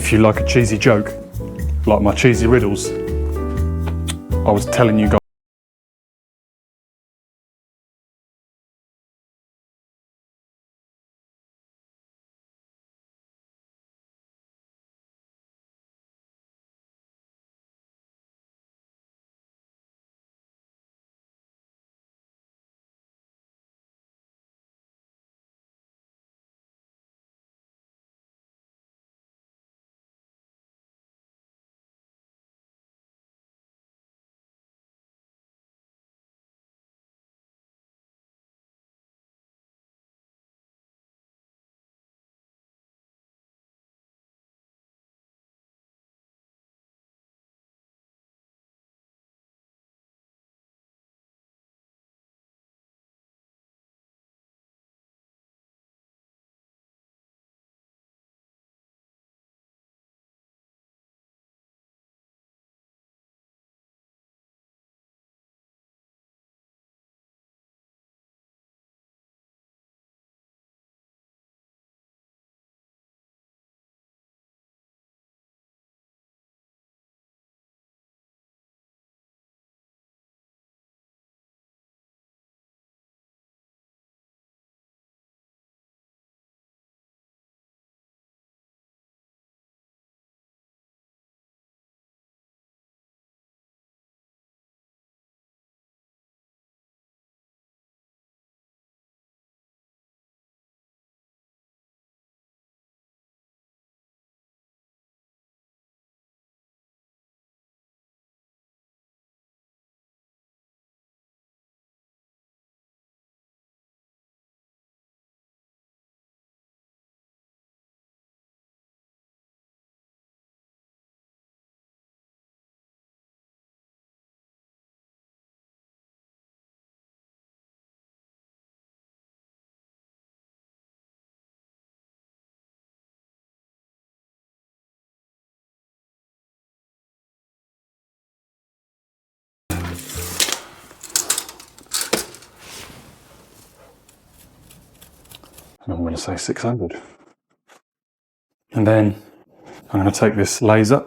if you like a cheesy joke, like my cheesy riddles, I was telling you guys I'm going to say 600. And then I'm going to take this laser.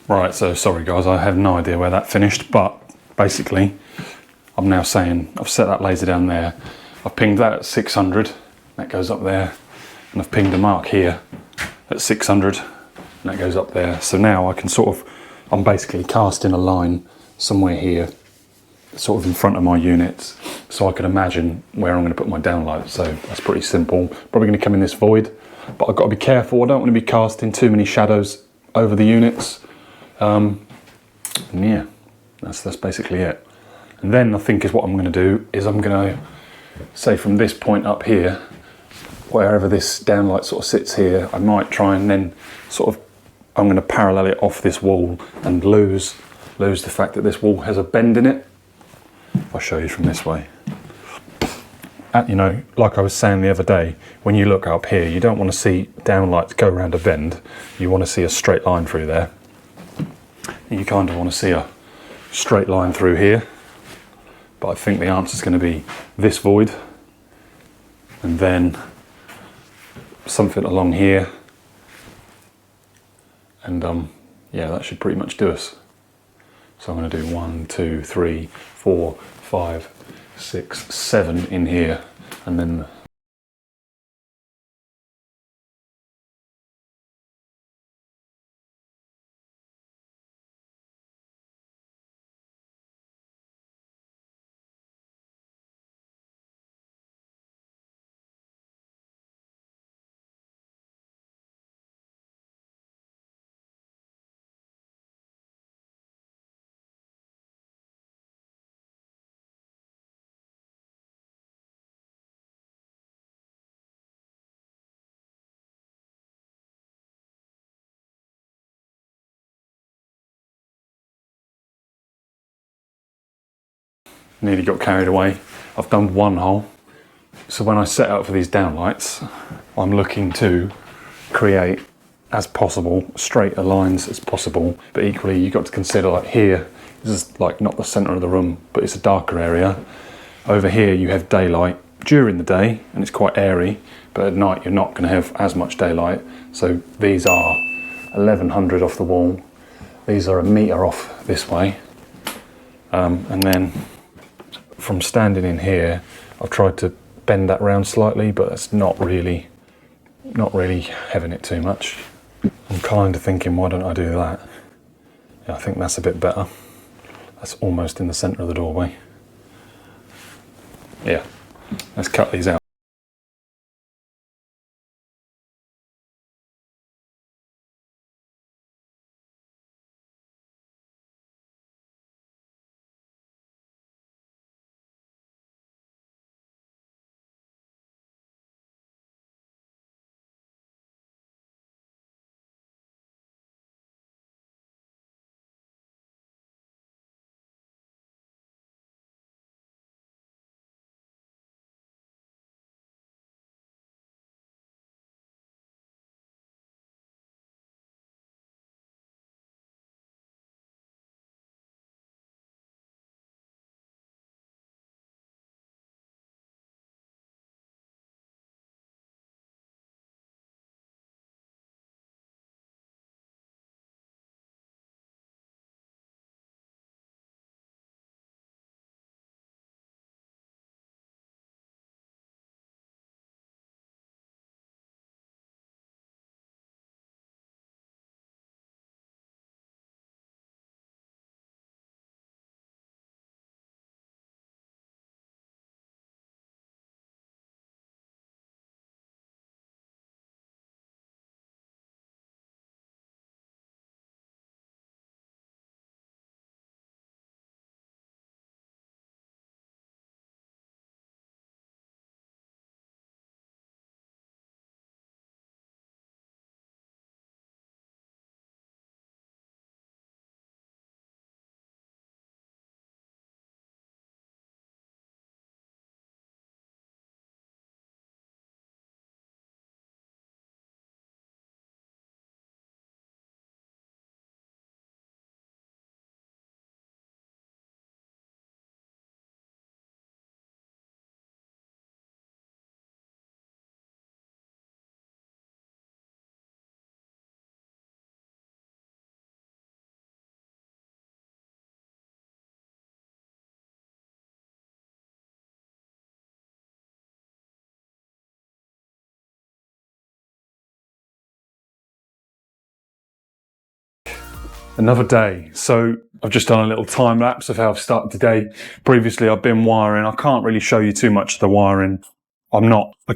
Right, so sorry guys, I have no idea where that finished, but basically I'm now saying I've set that laser down there. I've pinged that at 600, that goes up there, and I've pinged a mark here at 600, and that goes up there. So now I can I'm basically casting a line somewhere here, sort of in front of my units, so I can imagine where I'm going to put my downlight. So that's pretty simple. Probably going to come in this void, but I've got to be careful. I don't want to be casting too many shadows over the units. And yeah, that's basically it. And then I think what I'm going to do is I'm going to say from this point up here, wherever this downlight sort of sits here, I might try and then I'm going to parallel it off this wall and lose the fact that this wall has a bend in it. I'll show you from this way. You know, like I was saying the other day, when you look up here, you don't want to see downlights go around a bend. You want to see a straight line through there. You kind of want to see a straight line through here. But I think the answer is going to be this void, and then something along here. And yeah, that should pretty much do us. So I'm going to do 1, 2, 3, 4, 5, 6, 7 in here, and then nearly got carried away. I've done one hole. So when I set out for these downlights, I'm looking to create as possible straighter lines as possible, but equally you've got to consider, like here, this is like not the center of the room, but it's a darker area. Over here you have daylight during the day and it's quite airy, but at night you're not going to have as much daylight. So these are 1100 off the wall. These are 1 metre off this way. And then from standing in here, I've tried to bend that round slightly, but it's not really having it too much. I'm kind of thinking, why don't I do that? Yeah, I think that's a bit better. That's almost in the centre of the doorway. Yeah, let's cut these out. Another day. So I've just done a little time lapse of how I've started today. Previously I've been wiring. I can't really show you too much of the wiring. I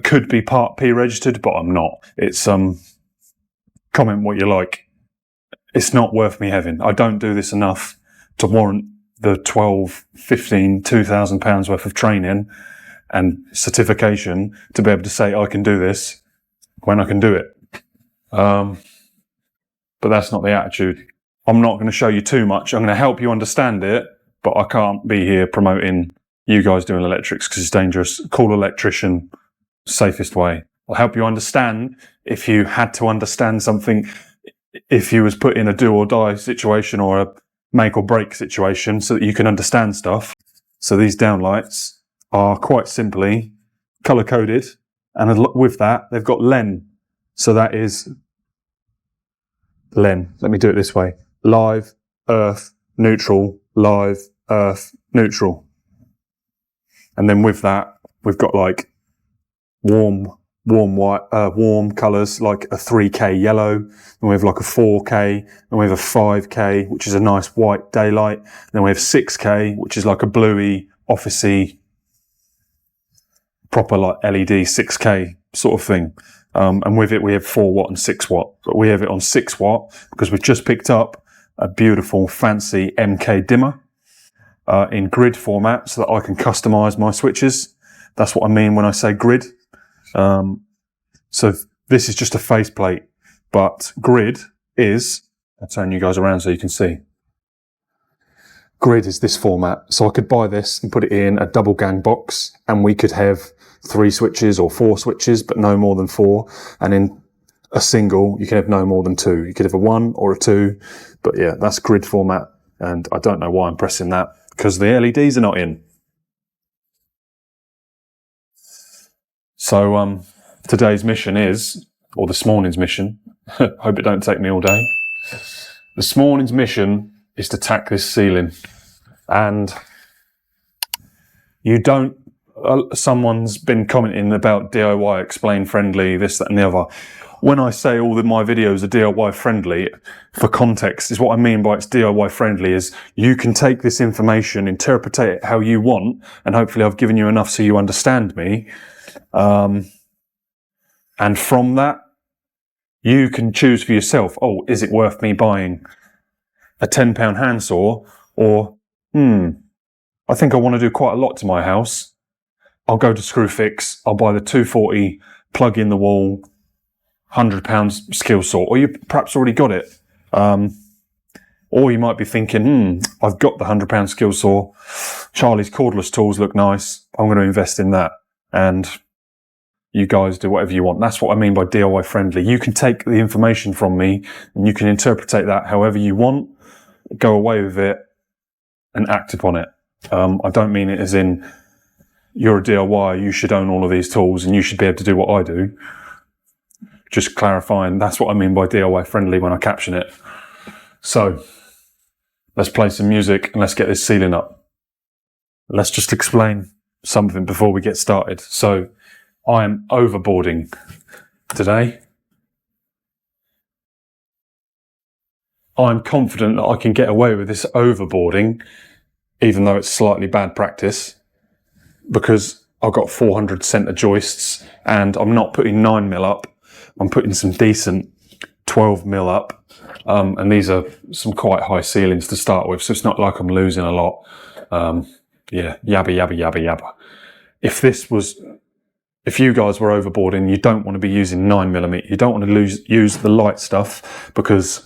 could be Part P registered, but I'm not. It's comment what you like. It's not worth me having. I don't do this enough to warrant the 12, 15, £2,000 worth of training and certification to be able to say I can do this when I can do it. But that's not the attitude. I'm not going to show you too much. I'm going to help you understand it, but I can't be here promoting you guys doing electrics because it's dangerous. Call electrician, safest way. I'll help you understand if you had to understand something, if you was put in a do or die situation or a make or break situation so that you can understand stuff. So these downlights are quite simply color coded, and with that, they've got LEN. So that is LEN. Let me do it this way. Live, earth, neutral, live, earth, neutral. And then with that, we've got like warm white, warm colours, like a 3K yellow, and we have like a 4K, and we have a 5K, which is a nice white daylight, and then we have 6K, which is like a bluey, officey, proper like LED 6K sort of thing. And with it, we have 4 watt and 6 watt, but we have it on 6 watt because we've just picked up a beautiful fancy MK dimmer in grid format so that I can customize my switches. That's what I mean when I say grid. So this is just a faceplate, but grid is, I'll turn you guys around so you can see. Grid is this format. So I could buy this and put it in a double gang box and we could have 3 switches or 4 switches, but no more than 4. And in a single, you can have no more than 2. You could have a 1 or a 2, but yeah, that's grid format. And I don't know why I'm pressing that because the LEDs are not in. So, today's mission is, or this morning's mission, Hope it don't take me all day. This morning's mission is to tack this ceiling. And you don't, someone's been commenting about DIY explain friendly, this, that and the other. When I say all of my videos are DIY friendly, for context, is what I mean by it's DIY friendly is you can take this information, interpret it how you want, and hopefully I've given you enough so you understand me. And from that, you can choose for yourself, oh, is it worth me buying a £10 handsaw? Or, I think I want to do quite a lot to my house. I'll go to Screwfix, I'll buy the 240, plug in the wall, £100 skill saw, or you perhaps already got it. Or you might be thinking, I've got the £100 skill saw. Charlie's cordless tools look nice. I'm going to invest in that. And you guys do whatever you want. That's what I mean by DIY friendly. You can take the information from me and you can interpret that however you want, go away with it and act upon it. I don't mean it as in you're a DIY, you should own all of these tools and you should be able to do what I do. Just clarifying, that's what I mean by DIY friendly when I caption it. So, let's play some music and let's get this ceiling up. Let's just explain something before we get started. So, I am overboarding today. I'm confident that I can get away with this overboarding, even though it's slightly bad practice, because I've got 400 centre joists and I'm not putting 9mm up. I'm putting some decent 12mm up, and these are some quite high ceilings to start with, so it's not like I'm losing a lot. Yeah, yabba, yabba, yabba, yabba. If you guys were overboarding, you don't want to be using 9mm. You don't want to use the light stuff, because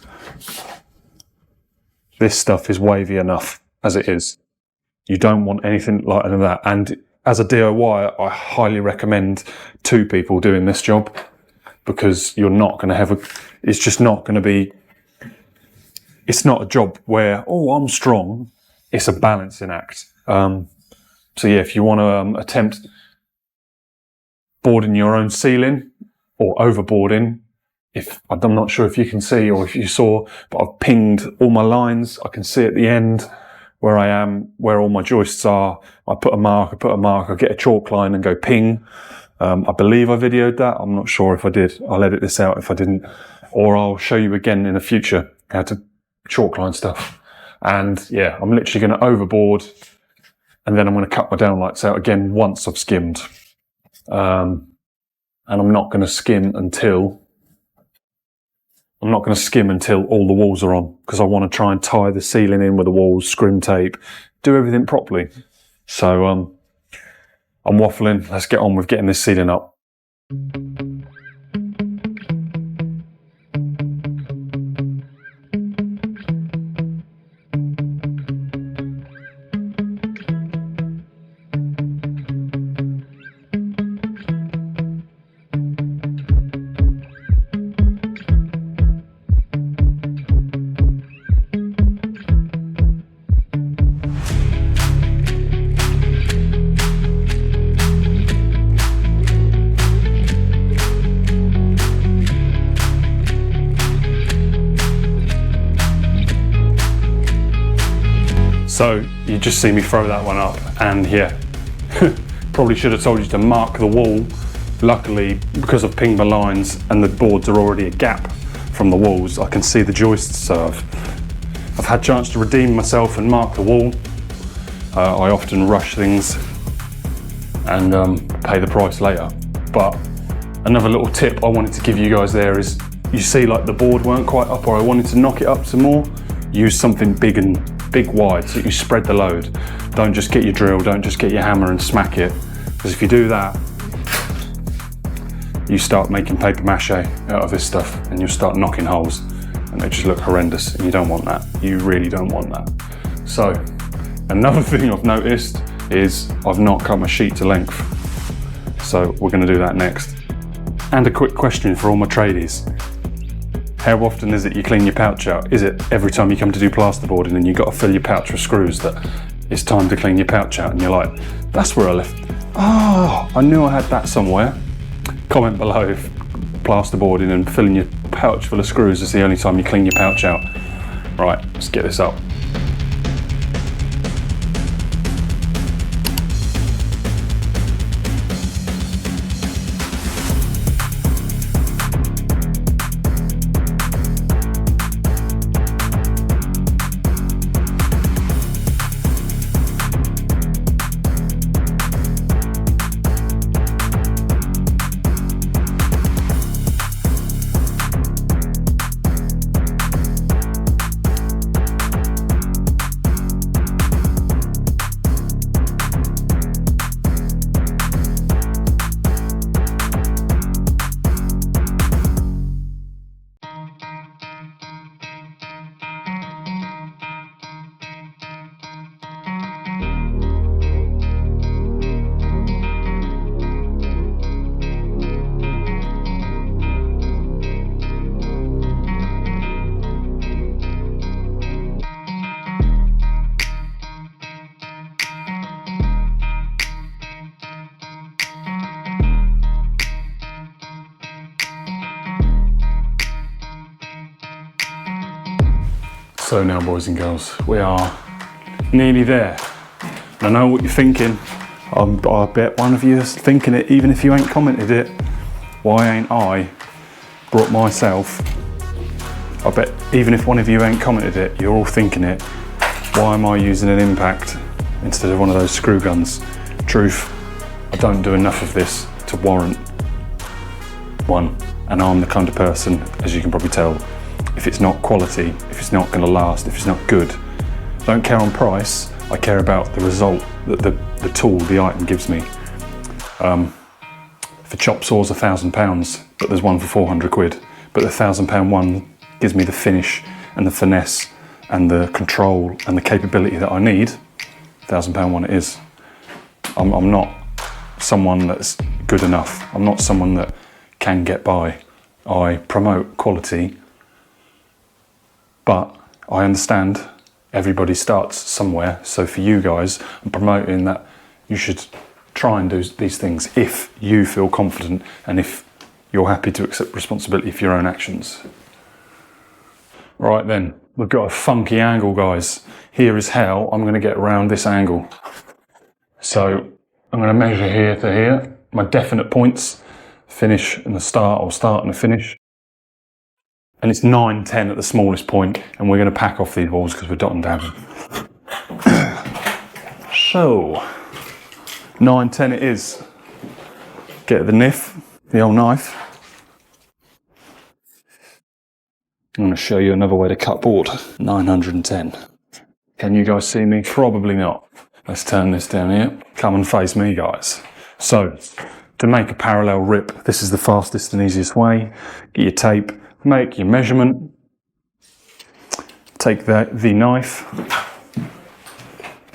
this stuff is wavy enough as it is. You don't want anything like that. And as a DIY, I highly recommend 2 people doing this job, because you're not going to have it's just not going to be, it's not a job where, oh, I'm strong. It's a balancing act. So yeah, if you want to attempt boarding your own ceiling or overboarding, I'm not sure if you can see or if you saw, but I've pinged all my lines. I can see at the end where I am, where all my joists are. I put a mark, I get a chalk line and go ping. I believe I videoed that. I'm not sure if I did. I'll edit this out if I didn't. Or I'll show you again in the future how to chalk line stuff. And yeah, I'm literally going to overboard and then I'm going to cut my downlights out again once I've skimmed. And I'm not going to skim until all the walls are on, because I want to try and tie the ceiling in with the walls, scrim tape, do everything properly. So I'm waffling. Let's get on with getting this ceiling up. So you just see me throw that one up, and yeah, probably should have told you to mark the wall. Luckily, because I've pinged my lines and the boards are already a gap from the walls, I can see the joists, so I've had a chance to redeem myself and mark the wall. I often rush things and pay the price later. But another little tip I wanted to give you guys there is, you see like the board weren't quite up, or I wanted to knock it up some more, use something big wide so that you spread the load. Don't just get your drill, don't just get your hammer and smack it, because if you do that, you start making paper mache out of this stuff and you'll start knocking holes and they just look horrendous, and you don't want that. You really don't want that. So another thing I've noticed is I've not cut my sheet to length, so we're going to do that next. And a quick question for all my tradies: how often is it you clean your pouch out? Is it every time you come to do plasterboarding and you've got to fill your pouch with screws that it's time to clean your pouch out, and you're like, that's where I left. Oh, I knew I had that somewhere. Comment below if plasterboarding and filling your pouch full of screws is the only time you clean your pouch out. Right, let's get this up. So now, boys and girls, we are nearly there. I know what you're thinking. I bet one of you is thinking it, even if you ain't commented it. Why ain't I brought myself? I bet even if one of you ain't commented it, you're all thinking it. Why am I using an impact instead of one of those screw guns? Truth, I don't do enough of this to warrant one. And I'm the kind of person, as you can probably tell, if it's not quality, if it's not going to last, if it's not good, I don't care on price, I care about the result that the tool, the item gives me. If a chop saw's £1,000, but there's one for 400 quid, but the £1,000 one gives me the finish and the finesse and the control and the capability that I need, £1,000 one it is. I'm not someone that's good enough. I'm not someone that can get by. I promote quality, but I understand everybody starts somewhere. So for you guys, I'm promoting that you should try and do these things if you feel confident and if you're happy to accept responsibility for your own actions. Right then, we've got a funky angle, guys. Here is how I'm going to get around this angle. So I'm going to measure here to here, my definite points, finish and the start, or start and the finish. And it's 9-10 at the smallest point, and we're going to pack off these walls because we're dotting down. So, 9-10 it is. Get the knife, the old knife. I'm going to show you another way to cut board. 910. Can you guys see me? Probably not. Let's turn this down here. Come and face me, guys. So, to make a parallel rip, this is the fastest and easiest way. Get your tape. Make your measurement, take the knife,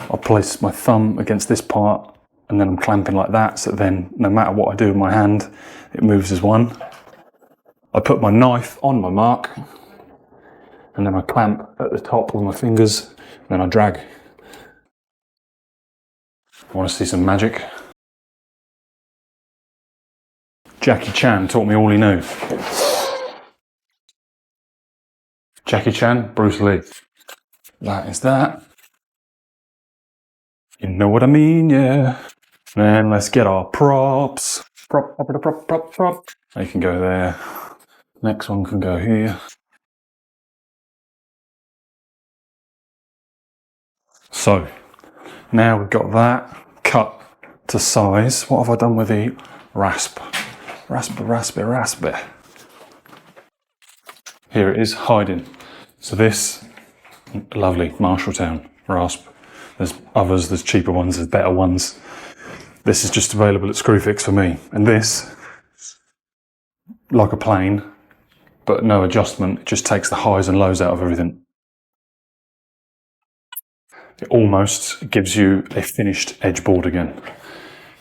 I'll place my thumb against this part and then I'm clamping like that, so then no matter what I do with my hand, it moves as one. I put my knife on my mark and then I clamp at the top with my fingers and then I drag. I want to see some magic. Jackie Chan taught me all he knew. Jackie Chan, Bruce Lee. That is that. You know what I mean, yeah. Then let's get our props. Prop. They can go there. Next one can go here. So, now we've got that cut to size. What have I done with the rasp? Rasp. Here it is, hiding. So this, lovely, Marshalltown rasp. There's others, there's cheaper ones, there's better ones. This is just available at Screwfix for me. And this, like a plane, but no adjustment, it just takes the highs and lows out of everything. It almost gives you a finished edge board again.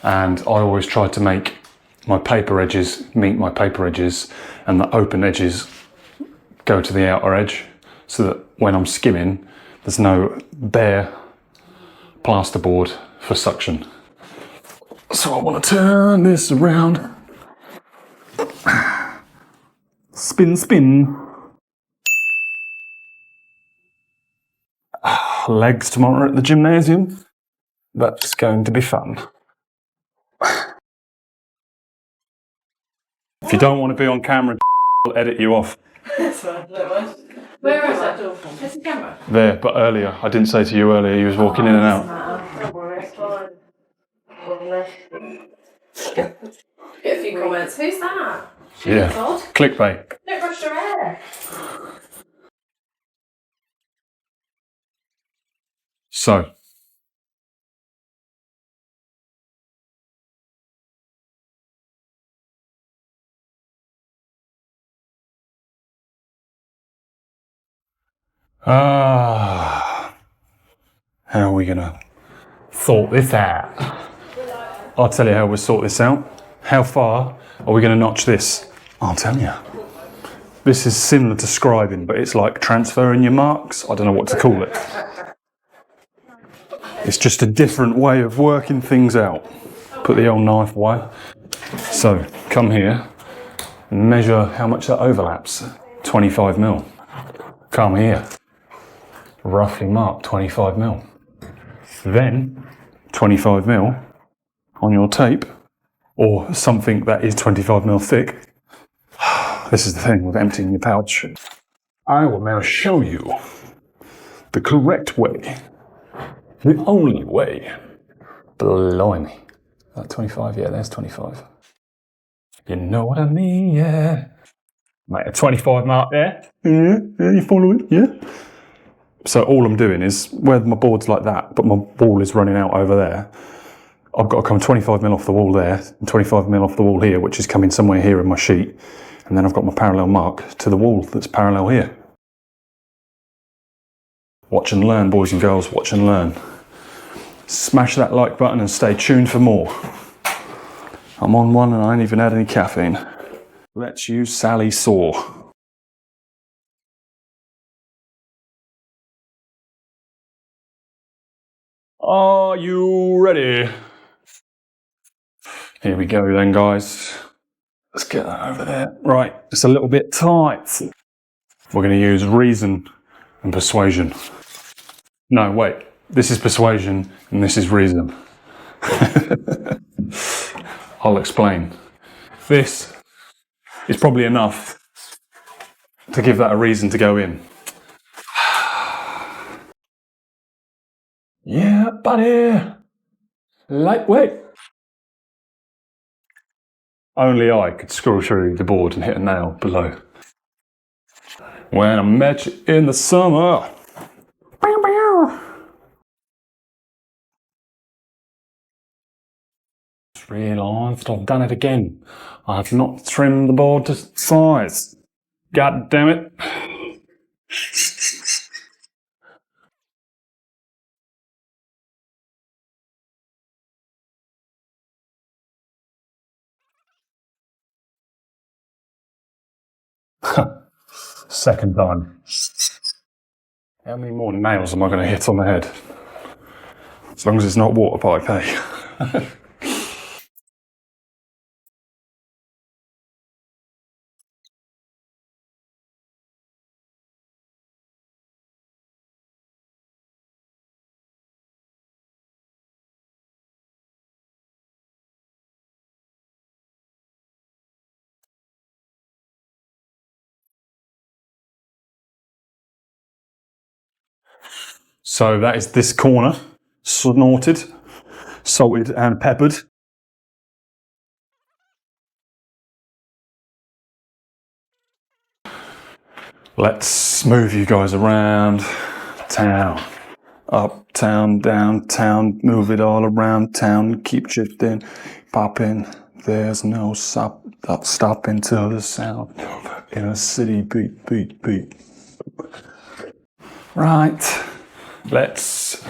And I always try to make my paper edges meet my paper edges and the open edges go to the outer edge, so that when I'm skimming, there's no bare plasterboard for suction. So I want to turn this around. Spin, spin. Legs tomorrow at the gymnasium. That's going to be fun. If you don't want to be on camera, I'll edit you off. Where is it? Where's the camera? There, but earlier. I didn't say to you earlier, he was walking in and out. Don't worry, it's fine. Get a few comments. Who's that? She looks odd. Clickbait. Don't brush her hair. So. How are we gonna sort this out? I'll tell you how we'll sort this out. How far are we gonna notch this? I'll tell you. This is similar to scribing, but it's like transferring your marks. I don't know what to call it. It's just a different way of working things out. Put the old knife away. So, come here and measure how much that overlaps. 25 mil. Come here. Roughly mark 25 mil. Then 25 mil on your tape, or something that is 25 mil thick. This is the thing with emptying your pouch. I will now show you the correct way, the only way. Blimey. That 25, yeah, there's 25. You know what I mean, yeah. Mate, a 25 mark there. Yeah, you follow it, yeah. So all I'm doing is, where my board's like that, but my wall is running out over there, I've got to come 25 mil off the wall there, and 25 mil off the wall here, which is coming somewhere here in my sheet, and then I've got my parallel mark to the wall that's parallel here. Watch and learn, boys and girls, watch and learn. Smash that like button and stay tuned for more. I'm on one and I ain't even had any caffeine. Let's use Sally Saw. Are you ready? Here we go then, guys. Let's get that over there. Right, it's a little bit tight. We're going to use reason and persuasion. No, wait. This is persuasion and this is reason. I'll explain. This is probably enough to give that a reason to go in. Yeah, buddy. Lightweight. Only I could screw through the board and hit a nail below. When I met you in the summer. Just realised I've done it again. I've not trimmed the board to size. God damn it. Second time. How many more nails am I going to hit on the head? As long as it's not water pipe, eh? So that is this corner, snorted, salted and peppered. Let's move you guys around town. Uptown, downtown, move it all around town, keep shifting, popping. There's no stopping till the sound in a city beat, beat, beat. Right, let's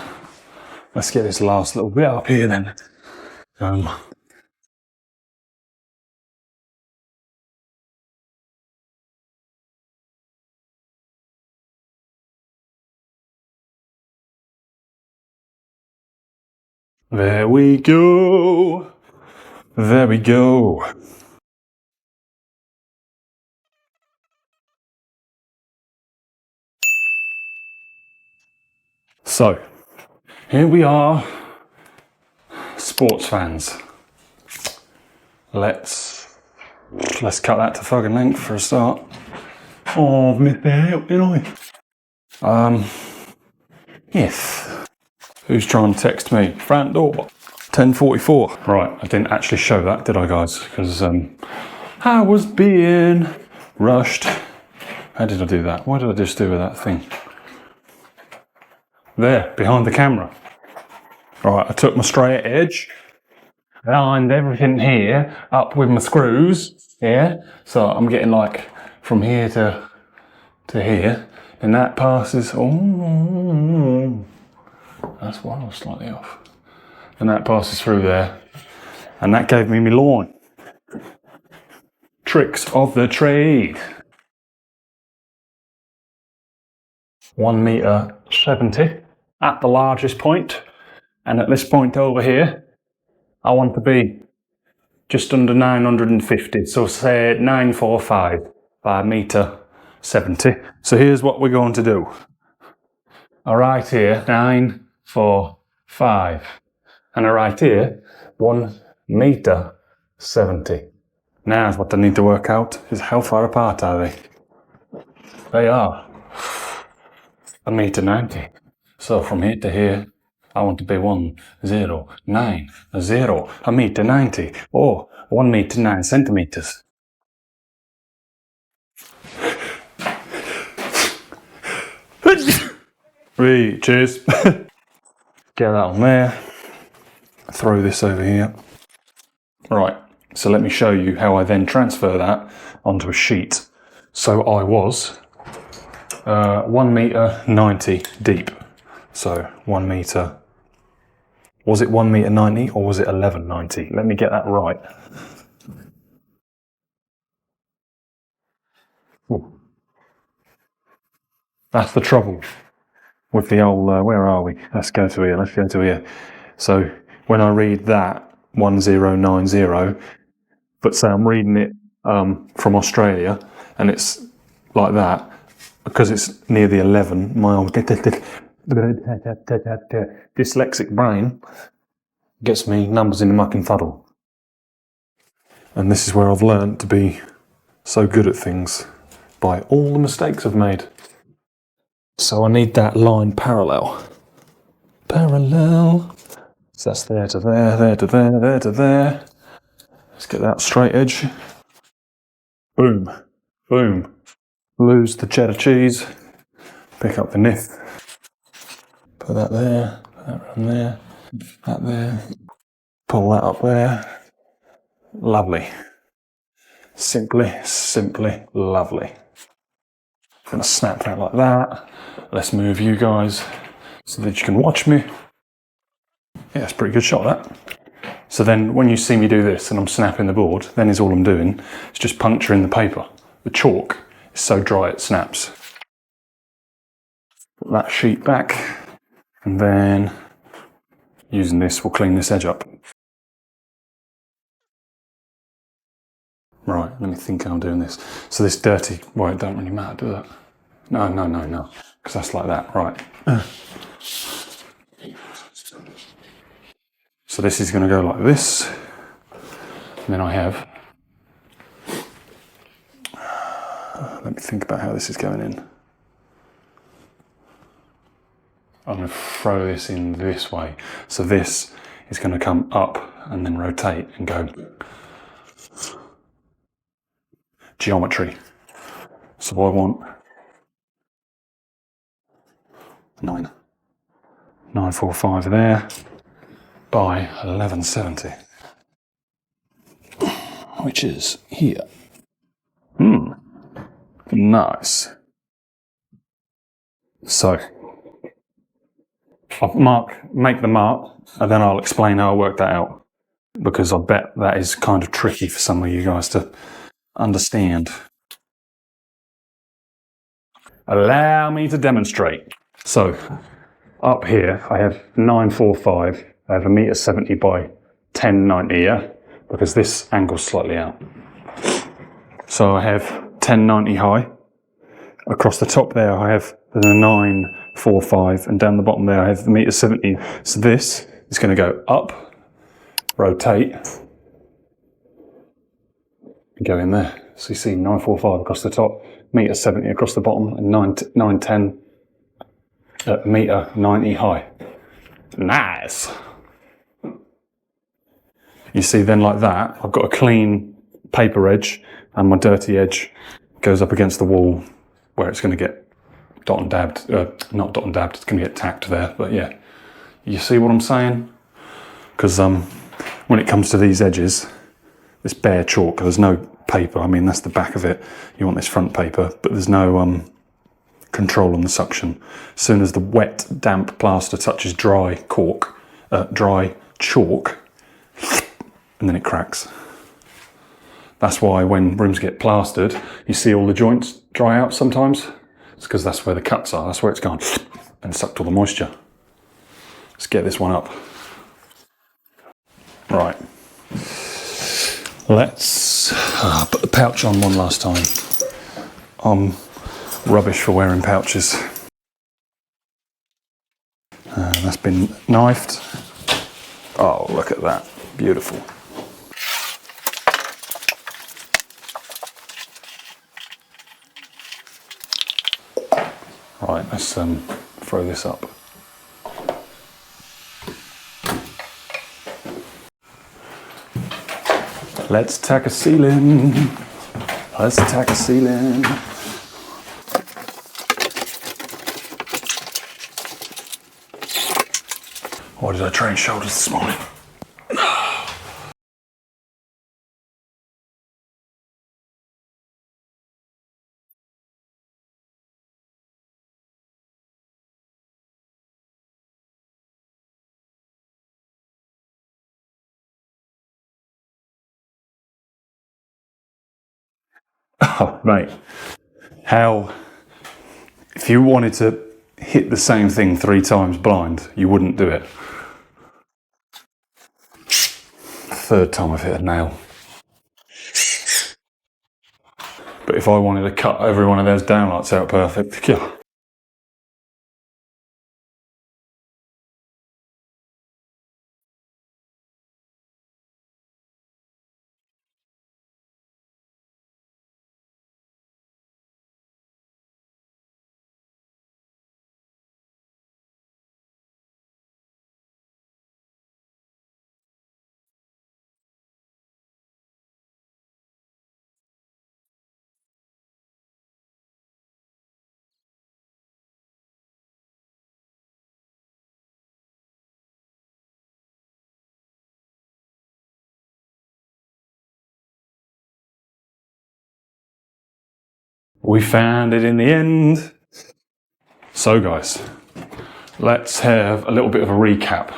get this last little bit up here then. There we go. There we go. So, here we are, sports fans. Let's cut that to fucking length for a start. Oh, I've missed out, didn't I? Yes. Who's trying to text me? Front door. 10:44. Right, I didn't actually show that, did I, guys? Because I was being rushed. How did I do that? What did I just do with that thing? There, behind the camera. Right, I took my straight edge, lined everything here up with my screws. Yeah, so I'm getting like from here to here, and that passes. Oh, that's why I was slightly off. And that passes through there, and that gave me my line. Tricks of the trade. 1.70 m at the largest point, and at this point over here, I want to be just under 950. So say 945 by 1.70 m. So here's what we're going to do. All right here, 945. And right here, 1.70 m. Now what I need to work out is how far apart are they? They are 1.90 m. So from here to here, I want to be 1.090, 1.90 m, or 1.9 centimeters. Right, cheers. Get that on there. Throw this over here. Right, so let me show you how I then transfer that onto a sheet. So I was 1.90 m deep. So 1 meter. Was it 1.90 m or was it 11.90 m? Let me get that right. Ooh. That's the trouble with the old, where are we? Let's go to here. So when I read that 1090, but say I'm reading it from Australia and it's like that, because it's near the 11, my old dyslexic brain gets me numbers in the muck and fuddle. And this is where I've learned to be so good at things, by all the mistakes I've made. So I need that line parallel. Parallel. So that's there to there, there to there, there to there. Let's get that straight edge. Boom. Boom. Lose the cheddar cheese. Pick up the nith. Put that there, put that around there, that there. Pull that up there. Lovely. Simply lovely. I'm gonna snap that like that. Let's move you guys so that you can watch me. Yeah, it's a pretty good shot, that. So then when you see me do this and I'm snapping the board, then is all I'm doing is just puncturing the paper. The chalk is so dry it snaps. Put that sheet back, and then using this we'll clean this edge up. Right, let me think how I'm doing this. So this dirty, well, it don't really matter, does it? No, because that's like that, right. So this is going to go like this, and then I have, let me think about how this is going in. I'm going to throw this in this way. So this is going to come up and then rotate and go geometry. So I want 945 there by 1170, which is here. Nice. So I'll make the mark, and then I'll explain how I work that out, because I bet that is kind of tricky for some of you guys to understand. Allow me to demonstrate. So up here I have 945. I have 1.70 m by 1090, yeah, because this angle's slightly out. So I have 1090 high, across the top there I have the 945, and down the bottom there I have the 1.70 m. So this is going to go up, rotate, and go in there. So you see 945 across the top, 1.70 m across the bottom, and 910 at 1.90 m high. Nice. You see then like that, I've got a clean paper edge, and my dirty edge goes up against the wall where it's going to get dot and dabbed, not dot and dabbed, it's going to get tacked there, but yeah. You see what I'm saying? Because when it comes to these edges, this bare chalk, there's no paper, I mean that's the back of it, you want this front paper, but there's no control on the suction. As soon as the wet, damp plaster touches dry dry chalk, and then it cracks. That's why when rooms get plastered, you see all the joints dry out sometimes. It's because that's where the cuts are, that's where it's gone and sucked all the moisture. Let's get this one up. Right. Let's put the pouch on one last time. I'm rubbish for wearing pouches. That's been knifed. Oh, look at that. Beautiful. Right, let's throw this up. Let's tack a ceiling. Let's tack a ceiling. Why did I train shoulders this morning? Oh, mate. How, if you wanted to hit the same thing 3 times blind, you wouldn't do it. 3rd time I've hit a nail. But if I wanted to cut every one of those downlights out perfect, yeah. We found it in the end. So guys, let's have a little bit of a recap.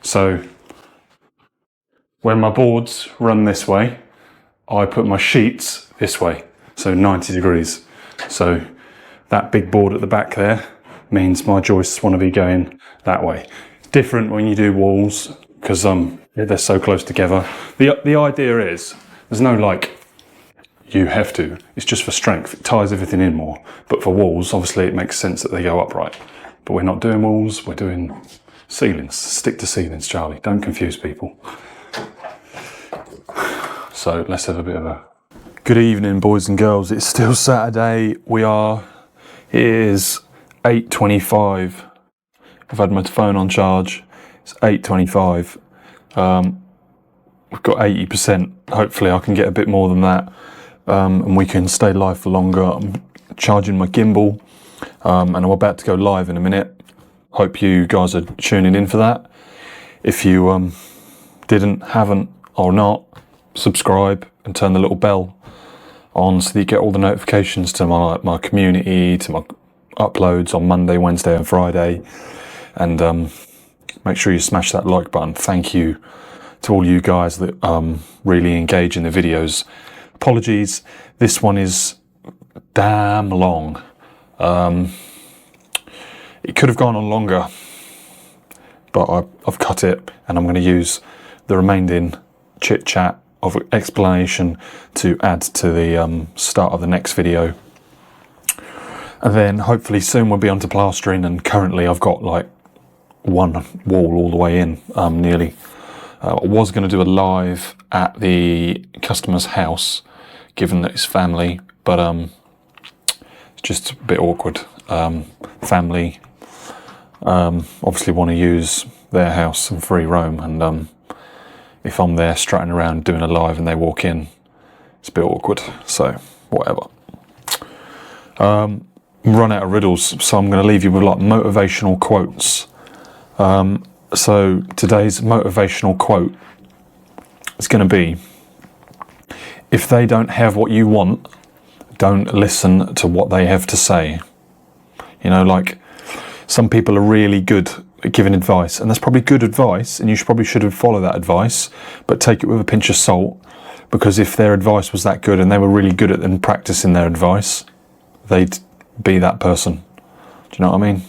So when my boards run this way, I put my sheets this way, so 90 degrees. So that big board at the back there means my joists want to be going that way. It's different when you do walls because they're so close together. The idea is, there's no like, you have to, it's just for strength, it ties everything in more. But for walls, obviously it makes sense that they go upright. But we're not doing walls, we're doing ceilings. Stick to ceilings, Charlie, don't confuse people. So let's have a bit of a... Good evening, boys and girls. It's still Saturday. It is 8:25. I've had my phone on charge. It's 8:25. We've got 80%. Hopefully I can get a bit more than that. And we can stay live for longer. I'm charging my gimbal and I'm about to go live in a minute. Hope you guys are tuning in for that. If you haven't or not, subscribe and turn the little bell on so that you get all the notifications to my community, to my uploads on Monday, Wednesday and Friday. And make sure you smash that like button. Thank you to all you guys that really engage in the videos. Apologies, this one is damn long. It could have gone on longer, but I've cut it and I'm going to use the remaining chit chat of explanation to add to the start of the next video. And then hopefully soon we'll be onto plastering, and currently I've got like one wall all the way in, nearly. I was going to do a live at the customer's house, given that it's family, but it's just a bit awkward. Family obviously want to use their house and free roam, and if I'm there strutting around doing a live and they walk in, it's a bit awkward, so whatever. Run out of riddles, so I'm going to leave you with like motivational quotes. So today's motivational quote is going to be, if they don't have what you want, don't listen to what they have to say. You know, like, some people are really good at giving advice, and that's probably good advice, and you probably should follow that advice, but take it with a pinch of salt, because if their advice was that good and they were really good at them practicing their advice, they'd be that person. Do you know what I mean?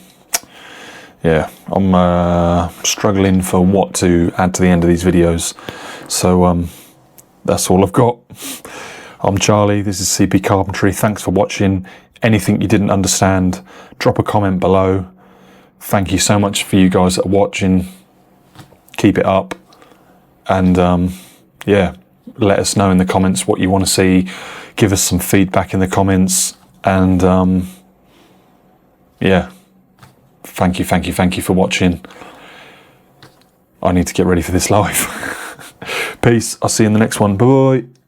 Yeah, I'm struggling for what to add to the end of these videos, so that's all I've got. I'm Charlie, this is CP Carpentry. Thanks for watching. Anything you didn't understand, drop a comment below. Thank you so much for you guys that are watching. Keep it up, and yeah, let us know in the comments what you want to see. Give us some feedback in the comments, and yeah, thank you for watching. I need to get ready for this live. Peace, I'll see you in the next one. Bye bye.